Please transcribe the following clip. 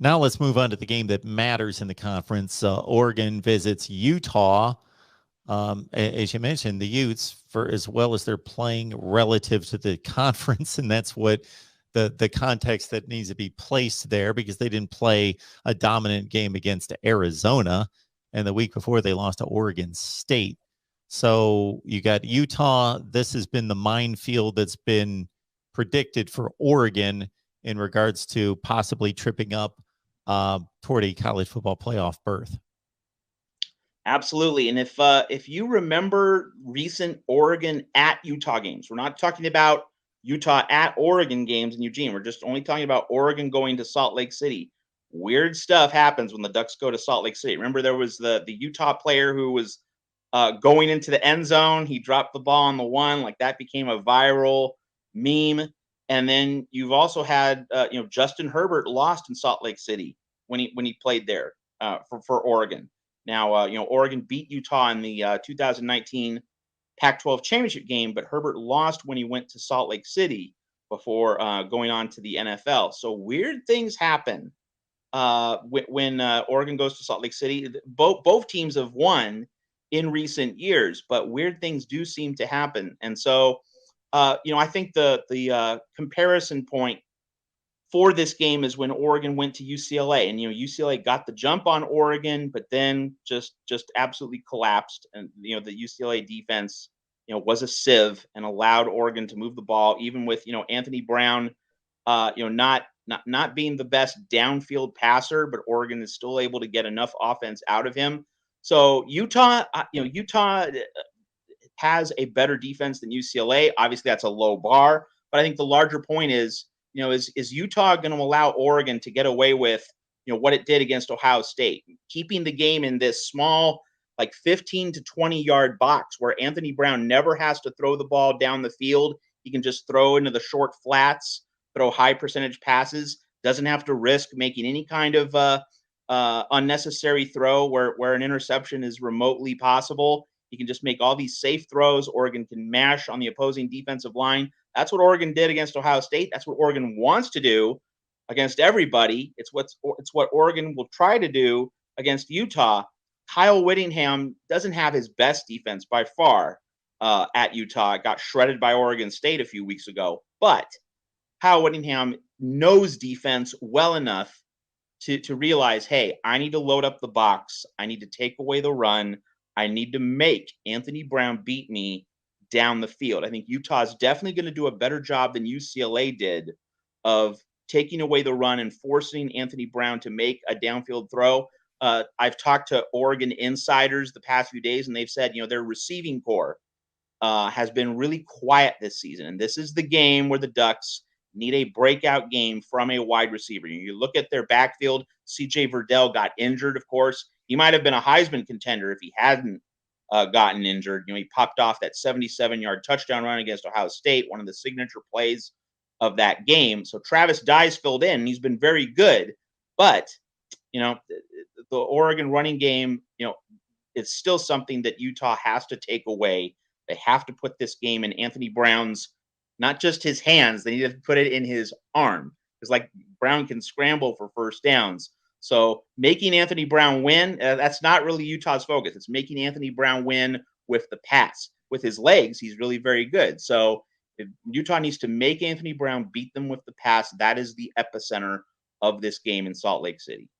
Now let's move on to the game that matters in the conference. Oregon visits Utah. As you mentioned, the Utes, for as well as they're playing relative to the conference, and that's what the context that needs to be placed there, because they didn't play a dominant game against Arizona, and the week before they lost to Oregon State. So you got Utah. This has been the minefield that's been predicted for Oregon in regards to possibly tripping up toward a college football playoff berth. Absolutely. And if you remember recent Oregon at Utah games, we're not talking about Utah at Oregon games in Eugene. We're just only talking about Oregon going to Salt Lake City. Weird stuff happens when the Ducks go to Salt Lake City. Remember, there was the Utah player who was going into the end zone. He dropped the ball on the one, like that became a viral meme. And then you've also had Justin Herbert lost in Salt Lake City when he played there for Oregon. Now, Oregon beat Utah in the 2019 Pac-12 championship game, but Herbert lost when he went to Salt Lake City before going on to the NFL. So weird things happen when Oregon goes to Salt Lake City. Both teams have won in recent years, but weird things do seem to happen. And so, I think the comparison point for this game is when Oregon went to UCLA, and UCLA got the jump on Oregon, but then just absolutely collapsed. And the UCLA defense was a sieve and allowed Oregon to move the ball, even with Anthony Brown not being the best downfield passer, but Oregon is still able to get enough offense out of him. So Utah has a better defense than UCLA. Obviously, that's a low bar, but I think the larger point is, is Utah going to allow Oregon to get away with, what it did against Ohio State, keeping the game in this small, like 15 to 20-yard box where Anthony Brown never has to throw the ball down the field. He can just throw into the short flats, throw high percentage passes, doesn't have to risk making any kind of unnecessary throw where an interception is remotely possible. He can just make all these safe throws. Oregon can mash on the opposing defensive line. That's what Oregon did against Ohio State. That's what Oregon wants to do against everybody. It's what Oregon will try to do against Utah. Kyle Whittingham doesn't have his best defense by far at Utah. It got shredded by Oregon State a few weeks ago. But Kyle Whittingham knows defense well enough to realize, hey, I need to load up the box. I need to take away the run. I need to make Anthony Brown beat me down the field. I think Utah is definitely going to do a better job than UCLA did of taking away the run and forcing Anthony Brown to make a downfield throw. I've talked to Oregon insiders the past few days, and they've said, their receiving core has been really quiet this season. And this is the game where the Ducks need a breakout game from a wide receiver. You look at their backfield, CJ Verdell got injured, of course. He might have been a Heisman contender if he hadn't gotten injured. He popped off that 77-yard touchdown run against Ohio State, one of the signature plays of that game. So Travis Dye's filled in, and he's been very good. But, the Oregon running game, it's still something that Utah has to take away. They have to put this game in Anthony Brown's, not just his hands, they need to put it in his arm. Because, like, Brown can scramble for first downs. So making Anthony Brown win, that's not really Utah's focus. It's making Anthony Brown win with the pass. With his legs, he's really very good. So Utah needs to make Anthony Brown beat them with the pass. That is the epicenter of this game in Salt Lake City.